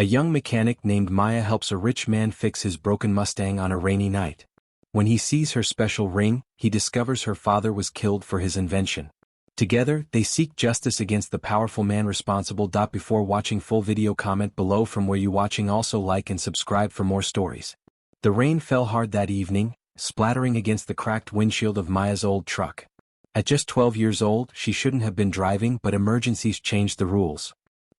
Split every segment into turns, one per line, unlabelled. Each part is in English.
A young mechanic named Maya helps a rich man fix his broken Mustang on a rainy night. When he sees her special ring, he discovers her father was killed for his invention. Together, they seek justice against the powerful man responsible. Before watching full video, comment below from where you watching. Also like and subscribe for more stories. The rain fell hard that evening, splattering against the cracked windshield of Maya's old truck. At just 12 years old, she shouldn't have been driving, but emergencies changed the rules.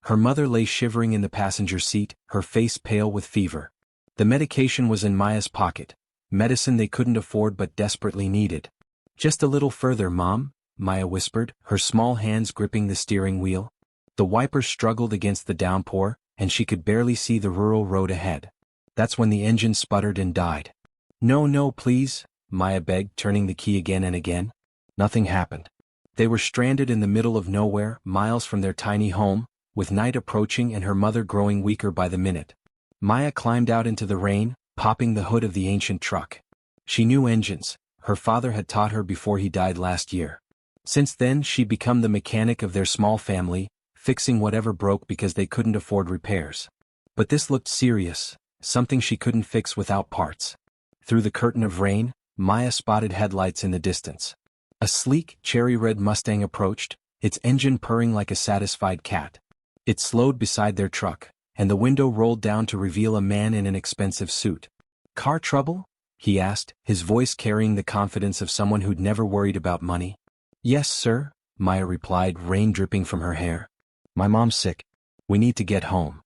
Her mother lay shivering in the passenger seat, her face pale with fever. The medication was in Maya's pocket, medicine they couldn't afford but desperately needed. "Just a little further, Mom," Maya whispered, her small hands gripping the steering wheel. The wipers struggled against the downpour, and she could barely see the rural road ahead. That's when the engine sputtered and died. "No, no, please," Maya begged, turning the key again and again. Nothing happened. They were stranded in the middle of nowhere, miles from their tiny home, with night approaching and her mother growing weaker by the minute. Maya climbed out into the rain, popping the hood of the ancient truck. She knew engines. Her father had taught her before he died last year. Since then, she'd become the mechanic of their small family, fixing whatever broke because they couldn't afford repairs. But this looked serious, something she couldn't fix without parts. Through the curtain of rain, Maya spotted headlights in the distance. A sleek, cherry-red Mustang approached, its engine purring like a satisfied cat. It slowed beside their truck, and the window rolled down to reveal a man in an expensive suit. "Car trouble?" he asked, his voice carrying the confidence of someone who'd never worried about money. "Yes, sir," Maya replied, rain dripping from her hair. "My mom's sick. We need to get home."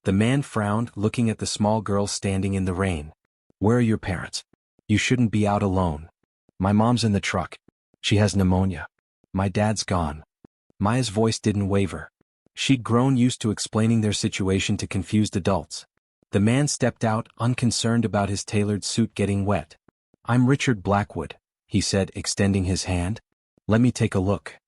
The man frowned, looking at the small girl standing in the rain. "Where are your parents? You shouldn't be out alone." "My mom's in the truck. She has pneumonia. My dad's gone." Maya's voice didn't waver. She'd grown used to explaining their situation to confused adults. The man stepped out, unconcerned about his tailored suit getting wet. "I'm Richard Blackwood," he said, extending his hand. "Let me take a look."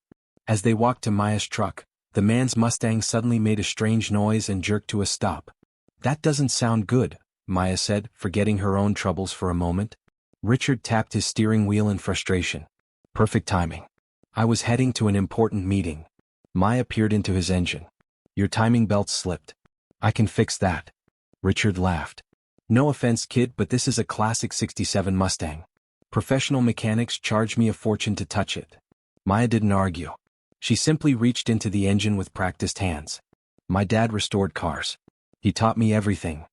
As they walked to Maya's truck, the man's Mustang suddenly made a strange noise and jerked to a stop. "That doesn't sound good," Maya said, forgetting her own troubles for a moment. Richard tapped his steering wheel in frustration. "Perfect timing. I was heading to an important meeting." Maya peered into his engine. "Your timing belt slipped. I can fix that." Richard laughed. "No offense, kid, but this is a classic '67 Mustang. Professional mechanics charge me a fortune to touch it." Maya didn't argue. She simply reached into the engine with practiced hands. "My dad restored cars. He taught me everything."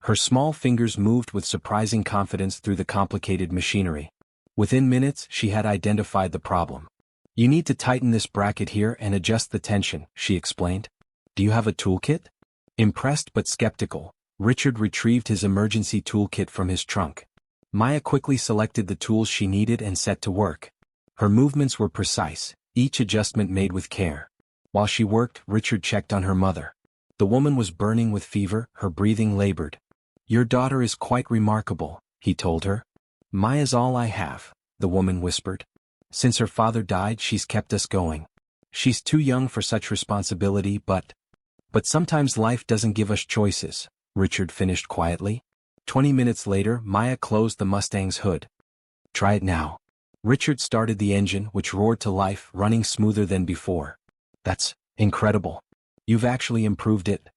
Her small fingers moved with surprising confidence through the complicated machinery. Within minutes, she had identified the problem. "You need to tighten this bracket here and adjust the tension," she explained. "Do you have a toolkit?" Impressed but skeptical, Richard retrieved his emergency toolkit from his trunk. Maya quickly selected the tools she needed and set to work. Her movements were precise, each adjustment made with care. While she worked, Richard checked on her mother. The woman was burning with fever, her breathing labored. "Your daughter is quite remarkable," he told her. "Maya's all I have," the woman whispered. "Since her father died, she's kept us going. She's too young for such responsibility, but sometimes life doesn't give us choices," Richard finished quietly. 20 minutes later, Maya closed the Mustang's hood. "Try it now." Richard started the engine, which roared to life, running smoother than before. "That's incredible. You've actually improved it."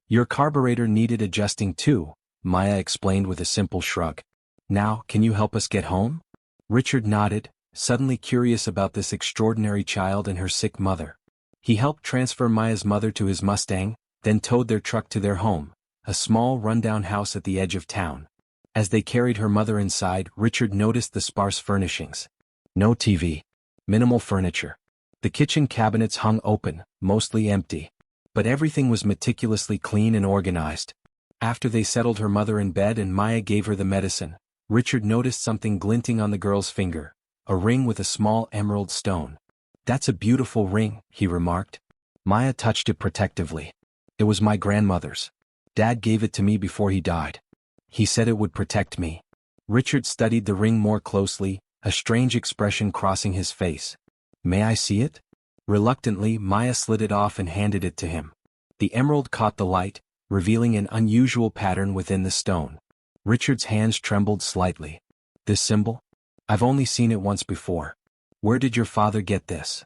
"Your carburetor needed adjusting too," Maya explained with a simple shrug. "Now, can you help us get home?" Richard nodded, suddenly curious about this extraordinary child and her sick mother. He helped transfer Maya's mother to his Mustang, then towed their truck to their home, a small rundown house at the edge of town. As they carried her mother inside, Richard noticed the sparse furnishings. No TV. Minimal furniture. The kitchen cabinets hung open, mostly empty. But everything was meticulously clean and organized. After they settled her mother in bed and Maya gave her the medicine, Richard noticed something glinting on the girl's finger, a ring with a small emerald stone. "That's a beautiful ring," he remarked. Maya touched it protectively. "It was my grandmother's. Dad gave it to me before he died. He said it would protect me." Richard studied the ring more closely, a strange expression crossing his face. "May I see it?" Reluctantly, Maya slid it off and handed it to him. The emerald caught the light, revealing an unusual pattern within the stone. Richard's hands trembled slightly. "This symbol? I've only seen it once before. Where did your father get this?"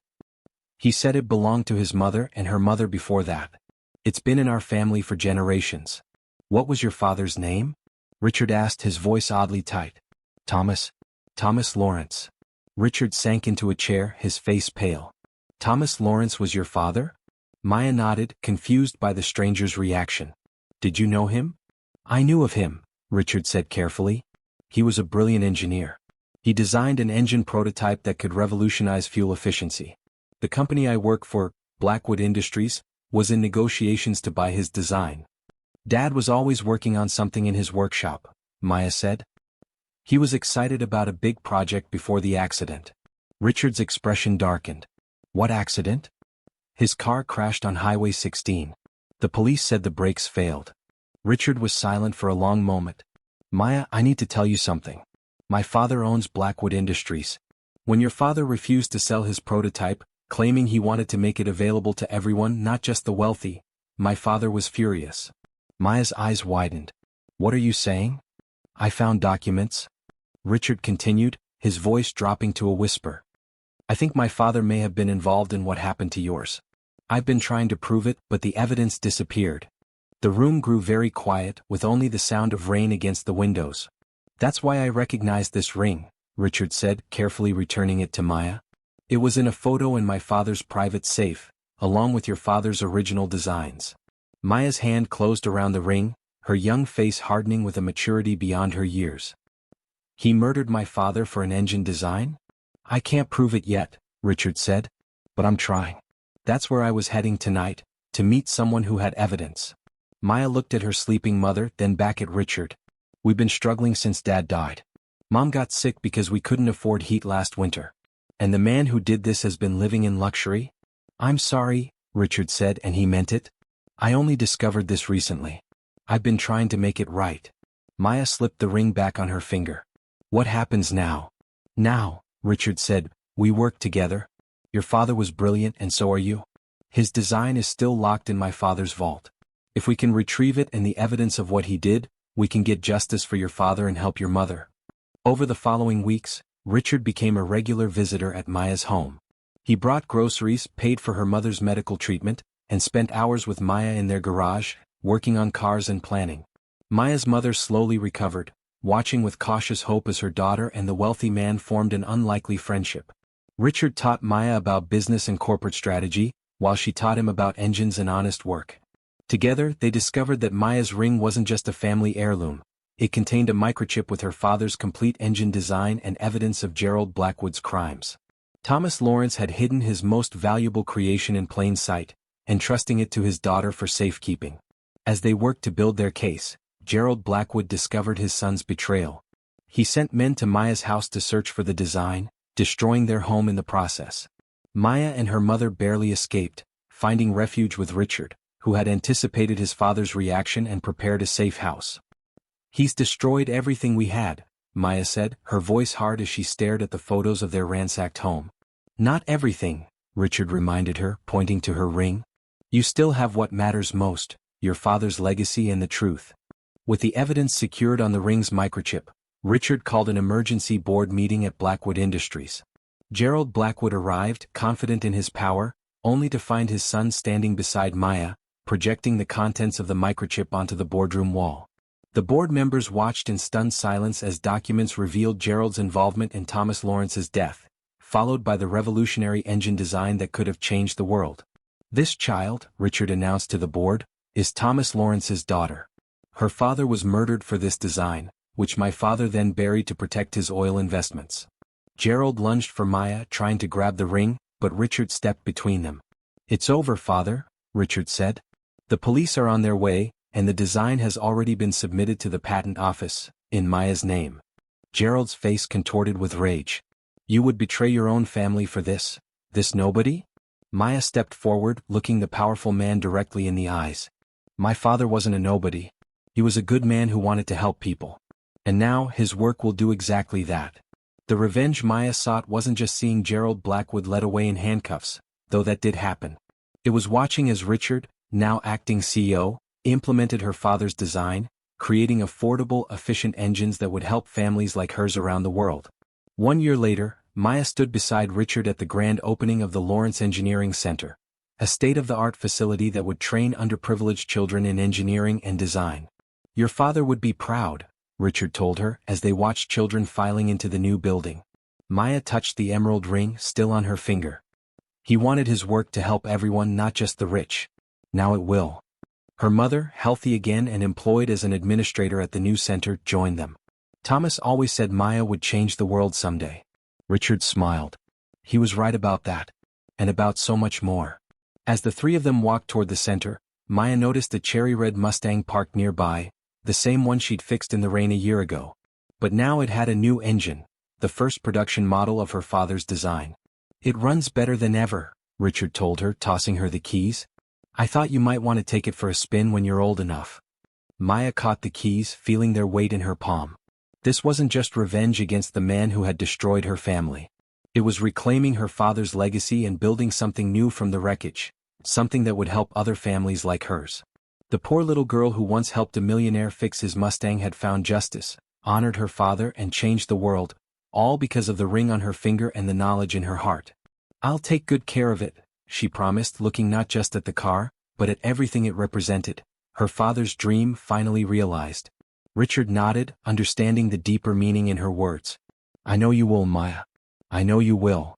"He said it belonged to his mother and her mother before that. It's been in our family for generations. What was your father's name? Richard asked, his voice oddly tight. Thomas. Thomas Lawrence. Richard sank into a chair, his face pale. Thomas Lawrence was your father? Maya nodded, confused by the stranger's reaction. Did you know him? I knew of him, Richard said carefully. He was a brilliant engineer. He designed an engine prototype that could revolutionize fuel efficiency. The company I work for, Blackwood Industries, was in negotiations to buy his design. Dad was always working on something in his workshop, Maya said. He was excited about a big project before the accident. Richard's expression darkened. What accident? His car crashed on Highway 16. The police said the brakes failed. Richard was silent for a long moment. Maya, I need to tell you something. My father owns Blackwood Industries. When your father refused to sell his prototype, claiming he wanted to make it available to everyone, not just the wealthy, my father was furious. Maya's eyes widened. What are you saying? I found documents. Richard continued, his voice dropping to a whisper. I think my father may have been involved in what happened to yours. I've been trying to prove it, but the evidence disappeared. The room grew very quiet, with only the sound of rain against the windows. That's why I recognized this ring, Richard said, carefully returning it to Maya. It was in a photo in my father's private safe, along with your father's original designs. Maya's hand closed around the ring, her young face hardening with a maturity beyond her years. He murdered my father for an engine design? I can't prove it yet, Richard said. But I'm trying. That's where I was heading tonight, to meet someone who had evidence. Maya looked at her sleeping mother, then back at Richard. We've been struggling since Dad died. Mom got sick because we couldn't afford heat last winter. And the man who did this has been living in luxury? I'm sorry, Richard said, and he meant it. I only discovered this recently. I've been trying to make it right. Maya slipped the ring back on her finger. What happens now? Now, Richard said, we work together. Your father was brilliant and so are you. His design is still locked in my father's vault. If we can retrieve it and the evidence of what he did, we can get justice for your father and help your mother. Over the following weeks, Richard became a regular visitor at Maya's home. He brought groceries, paid for her mother's medical treatment, and spent hours with Maya in their garage, working on cars and planning. Maya's mother slowly recovered, watching with cautious hope as her daughter and the wealthy man formed an unlikely friendship. Richard taught Maya about business and corporate strategy, while she taught him about engines and honest work. Together, they discovered that Maya's ring wasn't just a family heirloom. It contained a microchip with her father's complete engine design and evidence of Gerald Blackwood's crimes. Thomas Lawrence had hidden his most valuable creation in plain sight, entrusting it to his daughter for safekeeping. As they worked to build their case, Gerald Blackwood discovered his son's betrayal. He sent men to Maya's house to search for the design, destroying their home in the process. Maya and her mother barely escaped, finding refuge with Richard, who had anticipated his father's reaction and prepared a safe house. He's destroyed everything we had, Maya said, her voice hard as she stared at the photos of their ransacked home. Not everything, Richard reminded her, pointing to her ring. You still have what matters most, your father's legacy and the truth. With the evidence secured on the ring's microchip, Richard called an emergency board meeting at Blackwood Industries. Gerald Blackwood arrived, confident in his power, only to find his son standing beside Maya, projecting the contents of the microchip onto the boardroom wall. The board members watched in stunned silence as documents revealed Gerald's involvement in Thomas Lawrence's death, followed by the revolutionary engine design that could have changed the world. This child, Richard announced to the board, is Thomas Lawrence's daughter. Her father was murdered for this design, which my father then buried to protect his oil investments. Gerald lunged for Maya, trying to grab the ring, but Richard stepped between them. It's over, father, Richard said. The police are on their way, and the design has already been submitted to the patent office, in Maya's name. Gerald's face contorted with rage. You would betray your own family for this nobody? Maya stepped forward, looking the powerful man directly in the eyes. My father wasn't a nobody. He was a good man who wanted to help people. And now, his work will do exactly that. The revenge Maya sought wasn't just seeing Gerald Blackwood led away in handcuffs, though that did happen. It was watching as Richard, now acting CEO, implemented her father's design, creating affordable, efficient engines that would help families like hers around the world. 1 year later, Maya stood beside Richard at the grand opening of the Lawrence Engineering Center, a state-of-the-art facility that would train underprivileged children in engineering and design. Your father would be proud, Richard told her as they watched children filing into the new building. Maya touched the emerald ring still on her finger. He wanted his work to help everyone, not just the rich. Now it will. Her mother, healthy again and employed as an administrator at the new center, joined them. Thomas always said Maya would change the world someday. Richard smiled. He was right about that. And about so much more. As the three of them walked toward the center, Maya noticed the cherry-red Mustang parked nearby, the same one she'd fixed in the rain a year ago. But now it had a new engine, the first production model of her father's design. It runs better than ever, Richard told her, tossing her the keys. I thought you might want to take it for a spin when you're old enough. Maya caught the keys, feeling their weight in her palm. This wasn't just revenge against the man who had destroyed her family. It was reclaiming her father's legacy and building something new from the wreckage, something that would help other families like hers. The poor little girl who once helped a millionaire fix his Mustang had found justice, honored her father and changed the world, all because of the ring on her finger and the knowledge in her heart. I'll take good care of it, she promised, looking not just at the car, but at everything it represented, her father's dream finally realized. Richard nodded, understanding the deeper meaning in her words. I know you will, Maya. I know you will.